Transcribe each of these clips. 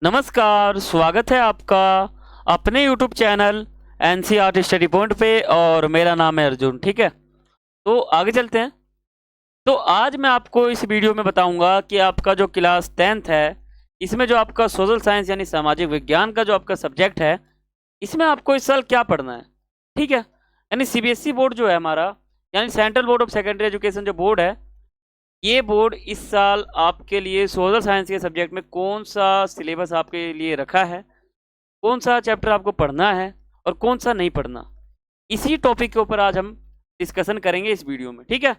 नमस्कार, स्वागत है आपका अपने YouTube channel NCERT study point पे और मेरा नाम है अर्जुन। ठीक है, तो आगे चलते हैं। तो आज मैं आपको इस वीडियो में बताऊंगा कि आपका जो क्लास 10th है, इसमें जो आपका सोशल साइंस यानी सामाजिक विज्ञान का जो आपका सब्जेक्ट है, इसमें आपको इस साल क्या पढ़ना है। ठीक है, यानी सीबीएसई बोर्ड जो है हमारा, यानी central board of secondary education जो बोर्ड है, ये बोर्ड इस साल आपके लिए सोशल साइंस के सब्जेक्ट में कौन सा सिलेबस आपके लिए रखा है, कौन सा चैप्टर आपको पढ़ना है और कौन सा नहीं पढ़ना, इसी टॉपिक के ऊपर आज हम डिस्कशन करेंगे इस वीडियो में। ठीक है,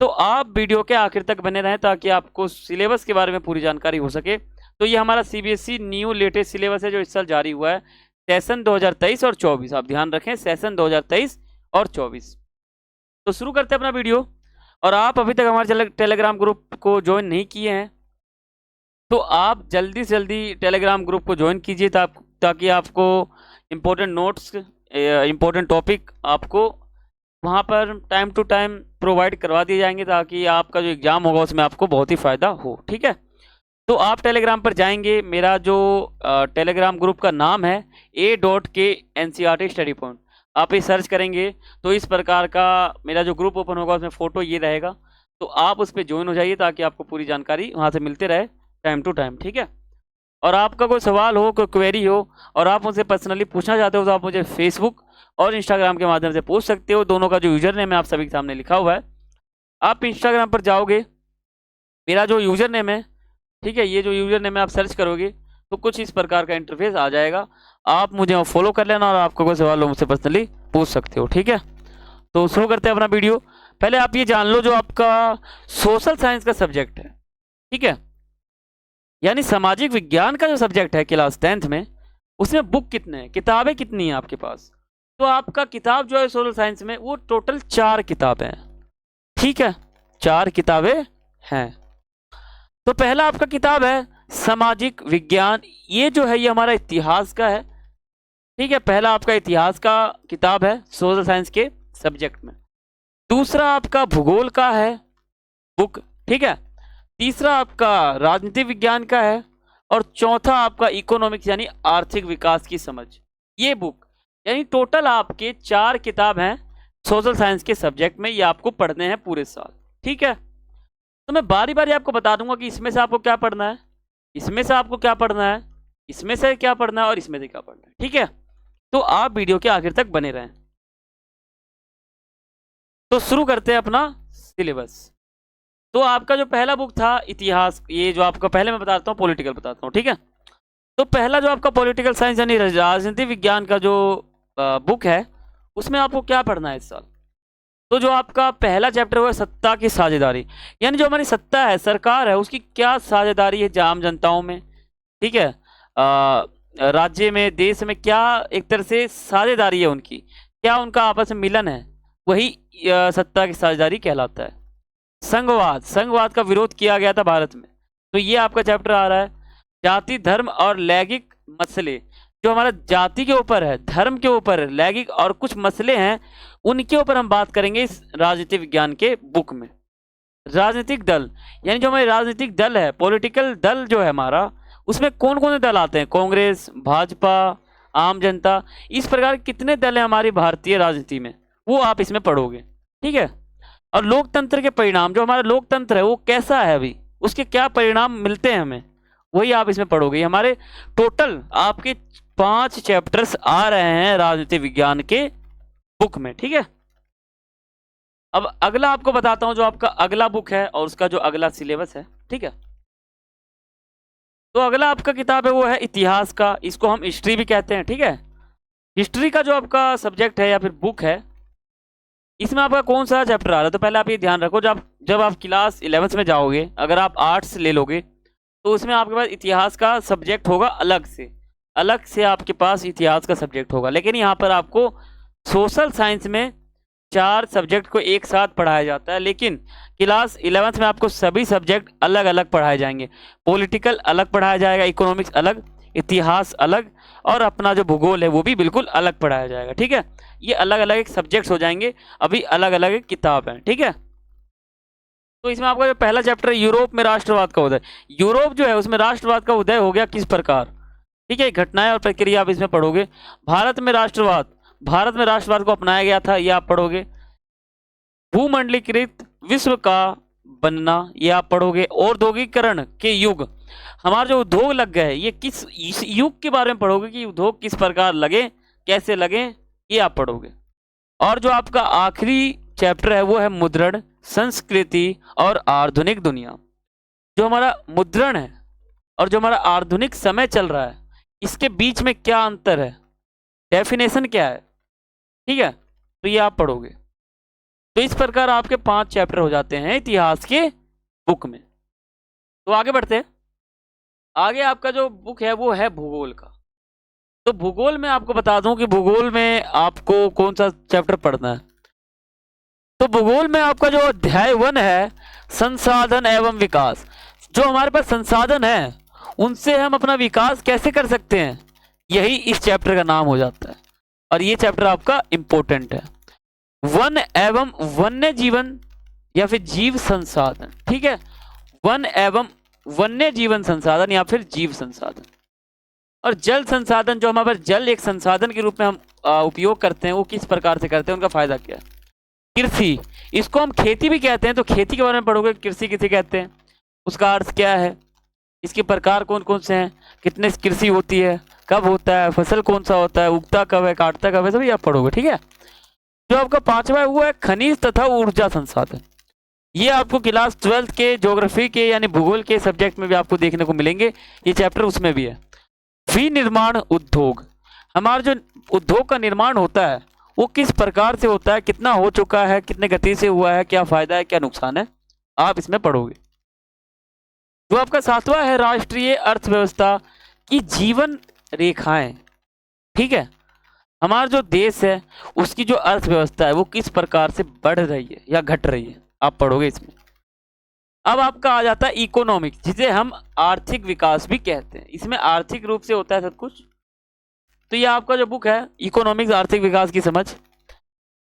तो आप वीडियो के आखिर तक बने रहें ताकि आपको सिलेबस के बारे में पूरी जानकारी हो सके। तो ये हमारा सीबीएसई न्यू लेटेस्ट सिलेबस है जो इस साल जारी हुआ है, सेशन 2023 और 24। आप ध्यान रखें, सेशन 2023 और 24। तो शुरू करते हैं अपना वीडियो। और आप अभी तक हमारे टेलीग्राम ग्रुप को ज्वाइन नहीं किए हैं तो आप जल्दी से जल्दी टेलीग्राम ग्रुप को ज्वाइन कीजिए ताकि आपको इम्पोर्टेंट नोट्स, इम्पोर्टेंट टॉपिक आपको वहाँ पर टाइम टू टाइम प्रोवाइड करवा दिए जाएंगे ताकि आपका जो एग्ज़ाम होगा उसमें आपको बहुत ही फ़ायदा हो। ठीक है, तो आप टेलीग्राम पर जाएंगे, मेरा जो टेलीग्राम ग्रुप का नाम है a.k स्टडी पॉइंट, आप ये सर्च करेंगे तो इस प्रकार का मेरा जो ग्रुप ओपन होगा उसमें फ़ोटो ये रहेगा। तो आप उस पर ज्वाइन हो जाइए ताकि आपको पूरी जानकारी वहाँ से मिलते रहे टाइम टू टाइम। ठीक है, और आपका कोई सवाल हो, कोई क्वेरी हो और आप मुझसे पर्सनली पूछना चाहते हो तो आप मुझे फेसबुक और इंस्टाग्राम के माध्यम से पूछ सकते हो। दोनों का जो यूज़र नेम है आप सभी के सामने लिखा हुआ है। आप इंस्टाग्राम पर जाओगे, मेरा जो यूज़र नेम है, ठीक है, ये जो यूज़र नेम है आप सर्च करोगे तो कुछ इस प्रकार का इंटरफेस आ जाएगा। आप मुझे फॉलो कर लेना और आपको कोई सवाल हो मुझसे पर्सनली पूछ सकते हो। ठीक है, तो शुरू करते हैं अपना वीडियो। पहले आप ये जान लो जो आपका सोशल साइंस का सब्जेक्ट है, ठीक है, यानी सामाजिक विज्ञान का जो सब्जेक्ट है क्लास 10th में, उसमें बुक कितने हैं, किताबें कितनी हैं आपके पास। तो आपका किताब जो है सोशल साइंस में वो टोटल 4 किताबें हैं। ठीक है, 4 किताबें हैं। तो पहला आपका किताब है सामाजिक विज्ञान, ये जो है ये हमारा इतिहास का है। ठीक है, पहला आपका इतिहास का किताब है सोशल साइंस के सब्जेक्ट में। दूसरा आपका भूगोल का है बुक। ठीक है, तीसरा आपका राजनीति विज्ञान का है और चौथा आपका इकोनॉमिक्स यानी आर्थिक विकास की समझ, ये बुक। यानी टोटल आपके 4 किताब हैं सोशल साइंस के सब्जेक्ट में, ये आपको पढ़ने हैं पूरे साल। ठीक है, तो मैं बारी बारी आपको बता दूंगा कि इसमें से आपको क्या पढ़ना है, इसमें से आपको क्या पढ़ना है, इसमें से क्या पढ़ना है और इसमें से क्या पढ़ना है। ठीक है, तो आप वीडियो के आखिर तक बने रहें। तो शुरू करते हैं अपना सिलेबस। तो आपका जो पहला बुक था इतिहास, ये जो आपका पहले मैं बताता हूँ पॉलिटिकल बताता हूँ। ठीक है, तो पहला जो आपका पॉलिटिकल साइंस यानी राजनीति विज्ञान का जो बुक है उसमें आपको क्या पढ़ना है इस साल। तो जो आपका पहला चैप्टर हुआ सत्ता की साझेदारी, यानी जो हमारी सत्ता है, सरकार है, उसकी क्या साझेदारी है आम जनताओं में। ठीक है, राज्य में, देश में क्या एक तरह से साझेदारी है उनकी, क्या उनका आपस में मिलन है, वही सत्ता की साझेदारी कहलाता है। संघवाद, संघवाद का विरोध किया गया था भारत में, तो ये आपका चैप्टर आ रहा है। जाति, धर्म और लैंगिक मसले, जो हमारा जाति के ऊपर है, धर्म के ऊपर है, लैंगिक और कुछ मसले हैं, उनके ऊपर हम बात करेंगे इस राजनीतिक विज्ञान के बुक में। राजनीतिक दल, यानी जो हमारे राजनीतिक दल है, पॉलिटिकल दल जो है हमारा, उसमें कौन कौन से दल आते हैं, कांग्रेस, भाजपा, आम जनता, इस प्रकार कितने दल हैं हमारी भारतीय राजनीति में, वो आप इसमें पढ़ोगे। ठीक है, और लोकतंत्र के परिणाम, जो हमारा लोकतंत्र है वो कैसा है, अभी उसके क्या परिणाम मिलते हैं हमें, वही आप इसमें पढ़ोगे। हमारे टोटल आपके 5 चैप्टर्स आ रहे हैं राजनीतिक विज्ञान के बुक में। ठीक है, अब अगला आपको बताता हूं जो आपका अगला बुक है और उसका जो अगला सिलेबस है। ठीक है, तो अगला आपका किताब है वो है इतिहास का, इसको हम हिस्ट्री भी कहते हैं। ठीक है, हिस्ट्री का जो आपका सब्जेक्ट है या फिर बुक है, इसमें आपका कौन सा चैप्टर आ रहा है। तो पहले आप ये ध्यान रखो, जब आप क्लास 11th में जाओगे, अगर आप आर्ट्स ले लोगे तो उसमें आपके पास इतिहास का सब्जेक्ट होगा, अलग से आपके पास इतिहास का सब्जेक्ट होगा। लेकिन यहाँ पर आपको सोशल साइंस में 4 सब्जेक्ट को एक साथ पढ़ाया जाता है, लेकिन क्लास 11th में आपको सभी सब्जेक्ट अलग अलग पढ़ाए जाएंगे। पॉलिटिकल अलग पढ़ाया जाएगा, इकोनॉमिक्स अलग, इतिहास अलग, और अपना जो भूगोल है वो भी बिल्कुल अलग पढ़ाया जाएगा। ठीक है, ये अलग अलग एक सब्जेक्ट्स हो जाएंगे, अभी अलग अलग एक किताब है। ठीक है, तो इसमें आपका जो पहला चैप्टर है यूरोप में राष्ट्रवाद का उदय। यूरोप जो है उसमें राष्ट्रवाद का उदय हो गया किस प्रकार, ठीक है, घटनाएं और प्रक्रिया आप इसमें पढ़ोगे। भारत में राष्ट्रवाद को अपनाया गया था, ये आप पढ़ोगे। भूमंडलीकृत विश्व का बनना, ये आप पढ़ोगे। औद्योगिकरण के युग, हमारा जो उद्योग लग गए ये किस इस युग के बारे में पढ़ोगे कि उद्योग किस प्रकार लगे, कैसे लगे, ये आप पढ़ोगे। और जो आपका आखिरी चैप्टर है वो है मुद्रण, संस्कृति और आधुनिक दुनिया। जो हमारा मुद्रण है और जो हमारा आधुनिक समय चल रहा है इसके बीच में क्या अंतर है, डेफिनेशन क्या है, ठीक है, तो ये आप पढ़ोगे। तो इस प्रकार आपके 5 चैप्टर हो जाते हैं इतिहास के बुक में। तो आगे बढ़ते हैं। आगे आपका जो बुक है वो है भूगोल का। तो भूगोल में आपको बता दूं कि भूगोल में आपको कौन सा चैप्टर पढ़ना है। तो भूगोल में आपका जो अध्याय 1 है संसाधन एवं विकास। जो हमारे पास संसाधन है उनसे हम अपना विकास कैसे कर सकते हैं, यही इस चैप्टर का नाम हो जाता है। और ये चैप्टर आपका इंपॉर्टेंट है। वन एवं वन्य जीवन या फिर जीव संसाधन, ठीक है, वन एवं वन्य जीवन संसाधन या फिर जीव संसाधन। और जल संसाधन, जो हमारे पास जल एक संसाधन के रूप में हम उपयोग करते हैं, वो किस प्रकार से करते हैं, उनका फायदा क्या है। कृषि, इसको हम खेती भी कहते हैं, तो खेती के बारे में पढ़ोगे, कृषि किसे कहते हैं, उसका अर्थ क्या है, इसके प्रकार कौन कौन से हैं, कितने कृषि होती है, कब होता है, फसल कौन सा होता है, उगता कब है, काटता कब है, सभी आप पढ़ोगे, ठीक है। जो आपका 5वां है वो है खनिज तथा ऊर्जा संसाधन। ये आपको क्लास 12th के ज्योग्राफी के यानी भूगोल के सब्जेक्ट में भी आपको देखने को मिलेंगे, ये चैप्टर उसमें भी है। विनिर्माण उद्योग, हमारा जो उद्योग का निर्माण होता है वो किस प्रकार से होता है, कितना हो चुका है, कितने गति से हुआ है, क्या फायदा है, क्या नुकसान है, आप इसमें पढ़ोगे। जो आपका 7वां है राष्ट्रीय अर्थव्यवस्था की जीवन रेखाएं, ठीक है, हमारा जो देश है उसकी जो अर्थव्यवस्था है वो किस प्रकार से बढ़ रही है या घट रही है, आप पढ़ोगे इसमें। अब आपका आ जाता है इकोनॉमिक, जिसे हम आर्थिक विकास भी कहते हैं। इसमें आर्थिक रूप से होता है सब कुछ। तो ये आपका जो बुक है इकोनॉमिक्स आर्थिक विकास की समझ,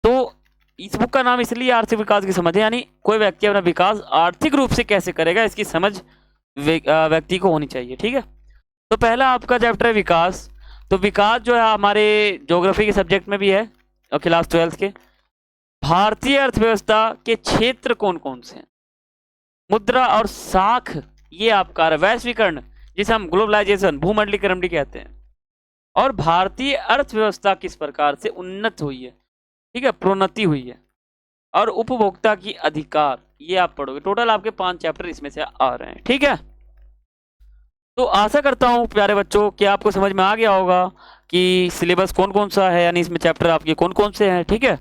तो इस बुक का नाम इसलिए आर्थिक विकास की समझ है, यानी कोई व्यक्ति अपना विकास आर्थिक रूप से कैसे करेगा इसकी समझ व्यक्ति को होनी चाहिए, ठीक है। तो पहला आपका चैप्टर है विकास। तो विकास जो है हमारे ज्योग्राफी के सब्जेक्ट में भी है और क्लास 12th के। भारतीय अर्थव्यवस्था के क्षेत्र कौन कौन से हैं, मुद्रा और साख, ये आपका वैश्वीकरण जिसे हम ग्लोबलाइजेशन भूमंडलीकरण भी कहते हैं, और भारतीय अर्थव्यवस्था किस प्रकार से उन्नत हुई है, ठीक है, प्रोन्नति हुई है, और उपभोक्ता की अधिकार, ये आप पढ़ोगे। टोटल आपके 5 चैप्टर इसमें से आ रहे हैं, ठीक है। तो आशा करता हूँ प्यारे बच्चों कि आपको समझ में आ गया होगा कि सिलेबस कौन कौन सा है, यानी इसमें चैप्टर आपके कौन कौन से हैं, ठीक है।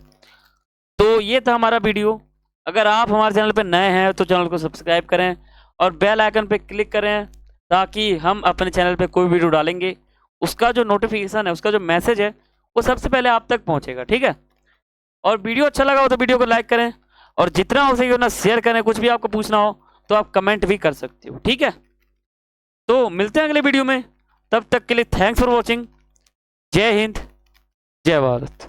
तो ये था हमारा वीडियो। अगर आप हमारे चैनल पर नए हैं तो चैनल को सब्सक्राइब करें और बेल आइकन पर क्लिक करें, ताकि हम अपने चैनल पर कोई वीडियो डालेंगे उसका जो नोटिफिकेशन है, उसका जो मैसेज है वो सबसे पहले आप तक पहुंचेगा, ठीक है। और वीडियो अच्छा लगा हो तो वीडियो को लाइक करें, और जितना हो सके उतना शेयर करें। कुछ भी आपको पूछना हो तो आप कमेंट भी कर सकते हो, ठीक है। तो मिलते हैं अगले वीडियो में, तब तक के लिए थैंक्स फॉर वॉचिंग। जय हिंद, जय भारत।